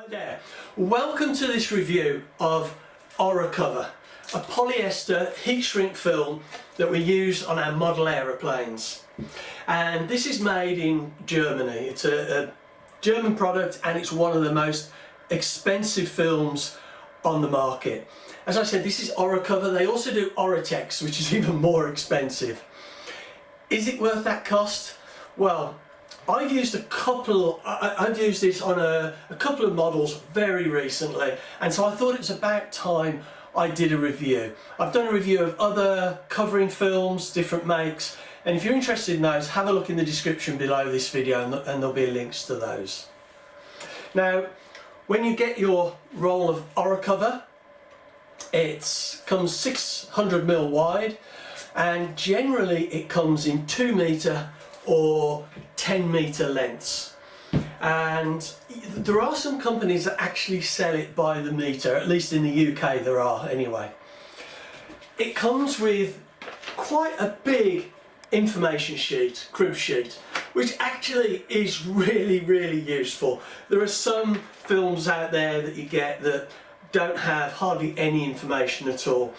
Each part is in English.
Hi there, welcome to this review of Oracover, a polyester heat shrink film that we use on our model aeroplanes. And this is made in Germany. It's a German product and it's one of the most expensive films on the market. As I said, this is Oracover. They also do Oratex, which is even more expensive. Is it worth that cost? Well, I've used this on a couple of models very recently, and so I thought it's about time I did a review. I've done a review of other covering films, different makes, and if you're interested in those, have a look in the description below this video and there'll be links to those. Now, when you get your roll of Oracover, it comes 600mm wide, and generally it comes in 2 metre or 10 metre lengths, and there are some companies that actually sell it by the metre, at least in the UK there are anyway. It comes with quite a big information sheet, crib sheet, which actually is really useful. There are some films out there that you get that don't have hardly any information at all,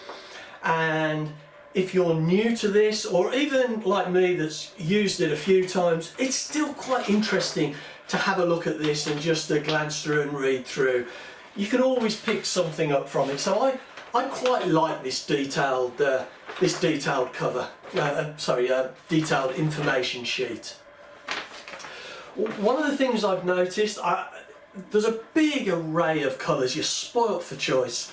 and if you're new to this, or even like me that's used it a few times, it's still quite interesting to have a look at this and just to glance through and read through. You can always pick something up from it. So I quite like this detailed cover, detailed information sheet. One of the things I've noticed, there's a big array of colours. You're spoilt for choice.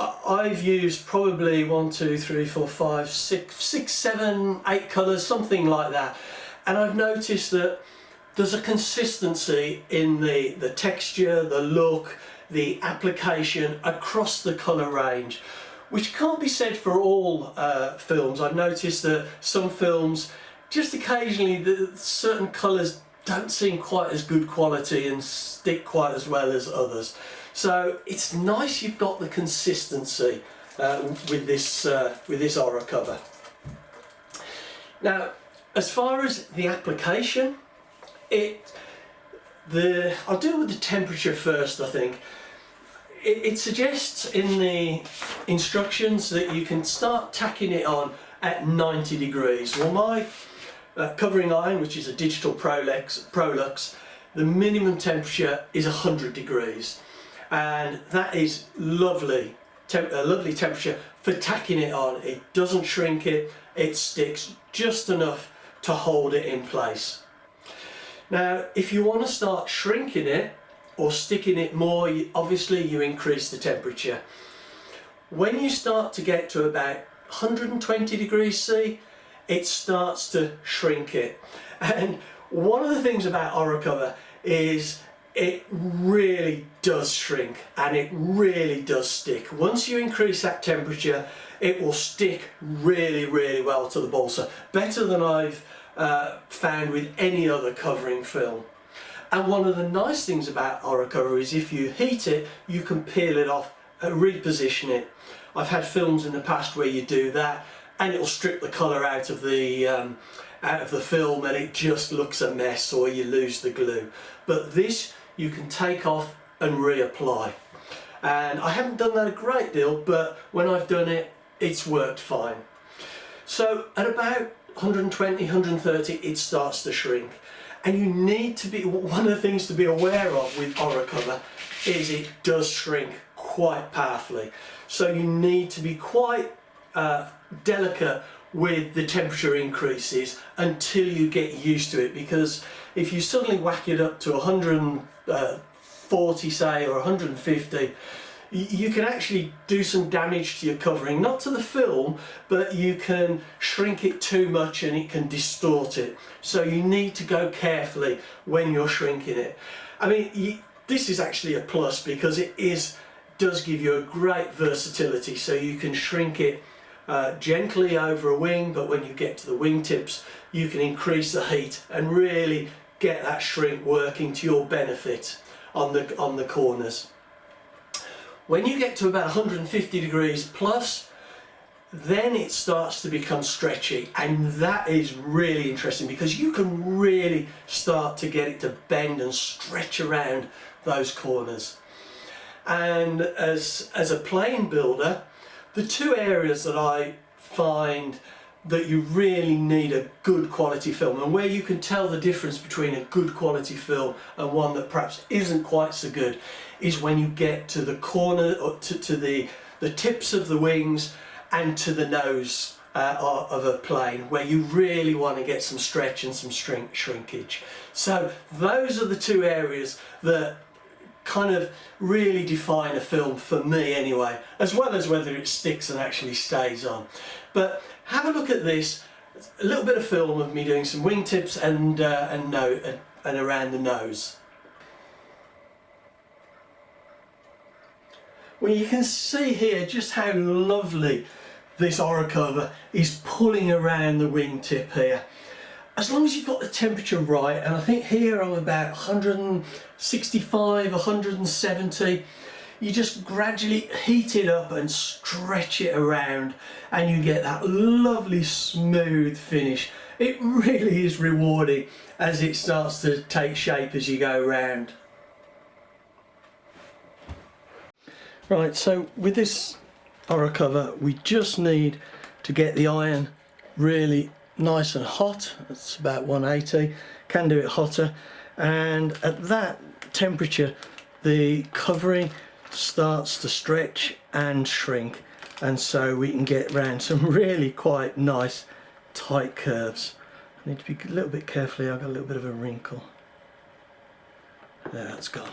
I've used probably 1, 2, 3, 4, 5, 6, 7, 8 colours, something like that. And I've noticed that there's a consistency in the texture, the look, the application across the colour range, which can't be said for all films. I've noticed that some films, just occasionally, certain colours don't seem quite as good quality and stick quite as well as others. So it's nice you've got the consistency with this Oracover. Now, as far as the application, I'll deal with the temperature first. I think it suggests in the instructions that you can start tacking it on at 90 degrees. Well, my covering iron, which is a digital Prolux, the minimum temperature is 100 degrees. And that is a lovely temperature for tacking it on. It doesn't shrink it, it sticks just enough to hold it in place. Now, if you want to start shrinking it or sticking it more, obviously you increase the temperature. When you start to get to about 120 degrees C, it starts to shrink it. And one of the things about Oracover is it really does shrink and it really does stick. Once you increase that temperature, it will stick really well to the balsa, better than I've found with any other covering film. And one of the nice things about Oracover is if you heat it, you can peel it off and reposition it. I've had films in the past where you do that and it'll strip the colour out of the film and it just looks a mess, or you lose the glue. But this you can take off and reapply, and I haven't done that a great deal, but when I've done it, it's worked fine. So at about 120, 130 it starts to shrink, and you need to be, one of the things to be aware of with Oracover is it does shrink quite powerfully, so you need to be quite delicate with the temperature increases until you get used to it, because if you suddenly whack it up to 140 say, or 150, you can actually do some damage to your covering, not to the film, but you can shrink it too much and it can distort it. So you need to go carefully when you're shrinking it. I mean, this is actually a plus because it does give you a great versatility, so you can shrink it gently over a wing, but when you get to the wingtips you can increase the heat and really get that shrink working to your benefit on the corners. When you get to about 150 degrees plus, then it starts to become stretchy, and that is really interesting because you can really start to get it to bend and stretch around those corners. And as a plane builder, the two areas that I find that you really need a good quality film, and where you can tell the difference between a good quality film and one that perhaps isn't quite so good, is when you get to the corner, or to the tips of the wings and to the nose of a plane, where you really want to get some stretch and some shrinkage. So those are the two areas that kind of really define a film for me anyway, as well as whether it sticks and actually stays on. But have a look at this, a little bit of film of me doing some wingtips and around the nose. Well, you can see here just how lovely this Oracover is pulling around the wingtip here. As long as you've got the temperature right, and I think here I'm about 165, 170, you just gradually heat it up and stretch it around and you get that lovely smooth finish. It really is rewarding as it starts to take shape as you go around. Right, so with this Oracover we just need to get the iron really nice and hot. It's about 180, can do it hotter, and at that temperature the covering starts to stretch and shrink, and so we can get around some really quite nice tight curves. I need to be a little bit careful here, I've got a little bit of a wrinkle. There, that's gone.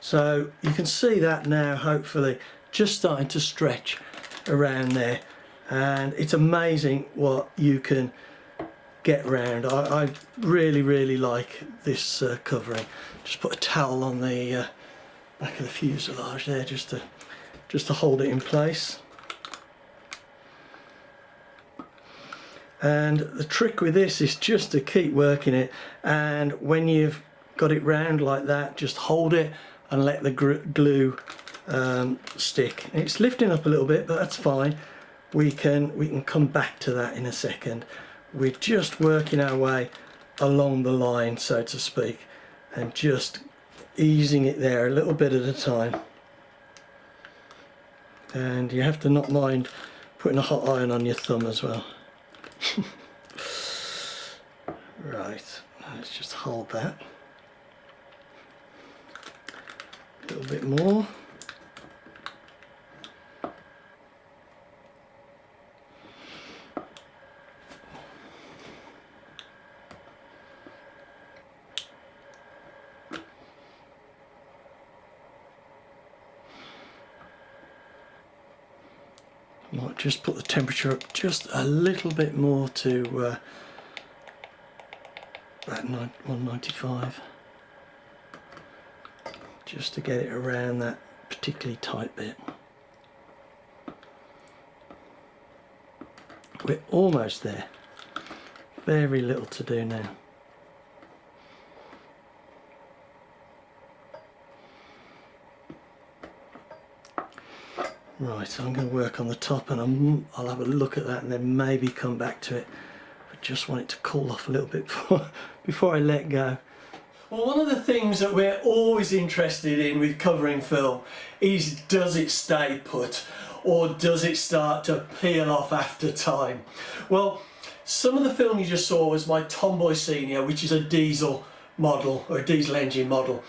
So you can see that now, hopefully, just starting to stretch around there, and it's amazing what you can get round. I really like this covering. Just put a towel on the back of the fuselage there just to hold it in place. And the trick with this is just to keep working it, and when you've got it round like that, just hold it and let the glue stick. It's lifting up a little bit, but that's fine. We can come back to that in a second. We're just working our way along the line, so to speak, and just easing it there a little bit at a time. And you have to not mind putting a hot iron on your thumb as well. Right, let's just hold that a little bit more. Might just put the temperature up just a little bit more to about 195, just to get it around that particularly tight bit. We're almost there, very little to do now. Right, so I'm going to work on the top, and I'll have a look at that and then maybe come back to it. I just want it to cool off a little bit before I let go. Well, one of the things that we're always interested in with covering film is, does it stay put, or does it start to peel off after time? Well, some of the film you just saw was my Tomboy Senior, which is a diesel model, or a diesel engine model,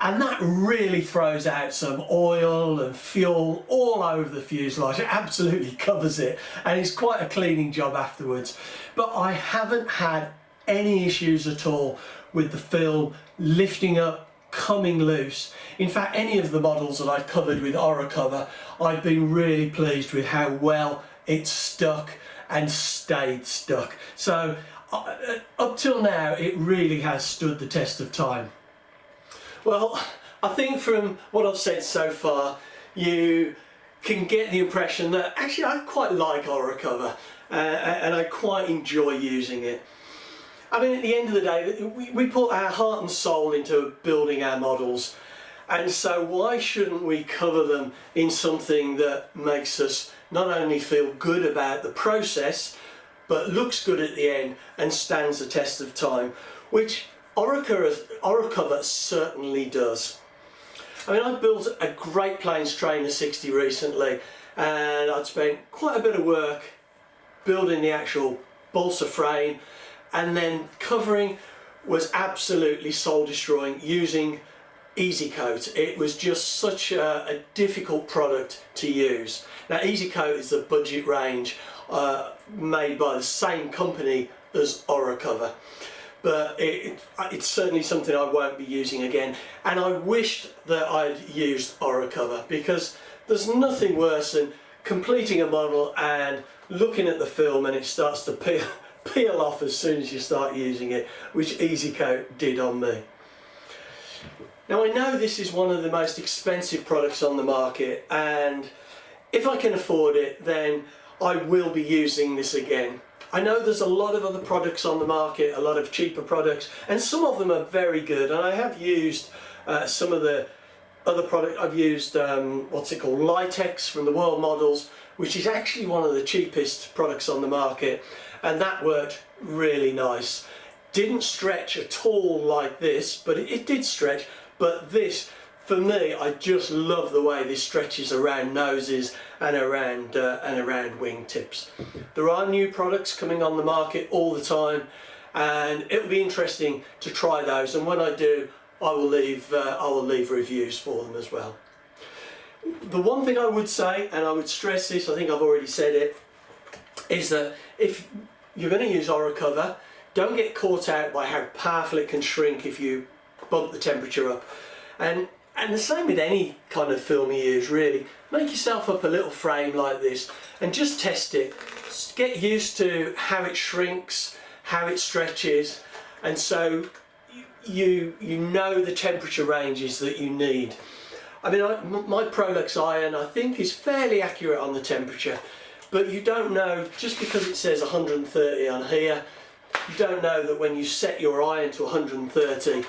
and that really throws out some oil and fuel all over the fuselage. It absolutely covers it, and it's quite a cleaning job afterwards. But I haven't had any issues at all with the film lifting up, coming loose. In fact, any of the models that I've covered with Oracover, I've been really pleased with how well it's stuck and stayed stuck. So up till now it really has stood the test of time. Well, I think from what I've said so far you can get the impression that actually I quite like Oracover and I quite enjoy using it. I mean, at the end of the day, we put our heart and soul into building our models, and so why shouldn't we cover them in something that makes us not only feel good about the process but looks good at the end and stands the test of time, which Oracover certainly does. I mean, I built a Great Plains Trainer 60 recently, and I'd spent quite a bit of work building the actual balsa frame, and then covering was absolutely soul destroying using Ultracote. It was just such a difficult product to use. Now Ultracote is the budget range made by the same company as Oracover, but it's certainly something I won't be using again, and I wished that I'd used Oracover, because there's nothing worse than completing a model and looking at the film and it starts to peel off as soon as you start using it, which Ultracote did on me. Now I know this is one of the most expensive products on the market, and if I can afford it, then I will be using this again. I know there's a lot of other products on the market, a lot of cheaper products, and some of them are very good, and I have used some of the other products. I've used what's it called, Litex from the World Models, which is actually one of the cheapest products on the market, and that worked really nice. Didn't stretch at all like this, but it did stretch. But this, for me, I just love the way this stretches around noses and around wingtips. There are new products coming on the market all the time, and it'll be interesting to try those. And when I do, I will leave reviews for them as well. The one thing I would say, and I would stress this, I think I've already said it, is that if you're going to use Oracover, don't get caught out by how powerful it can shrink if you bump the temperature up. And the same with any kind of film you use, really. Make yourself up a little frame like this and just test it. Get used to how it shrinks, how it stretches, and so you know the temperature ranges that you need. I mean, my Prolux iron, I think, is fairly accurate on the temperature, but you don't know, just because it says 130 on here, you don't know that when you set your iron to 130,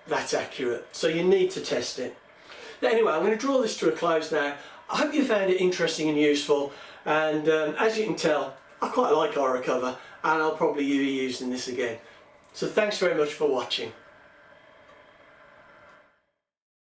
that's accurate. So you need to test it. Now, anyway, I'm going to draw this to a close now. I hope you found it interesting and useful, and as you can tell, I quite like Oracover, and I'll probably be using this again. So thanks very much for watching.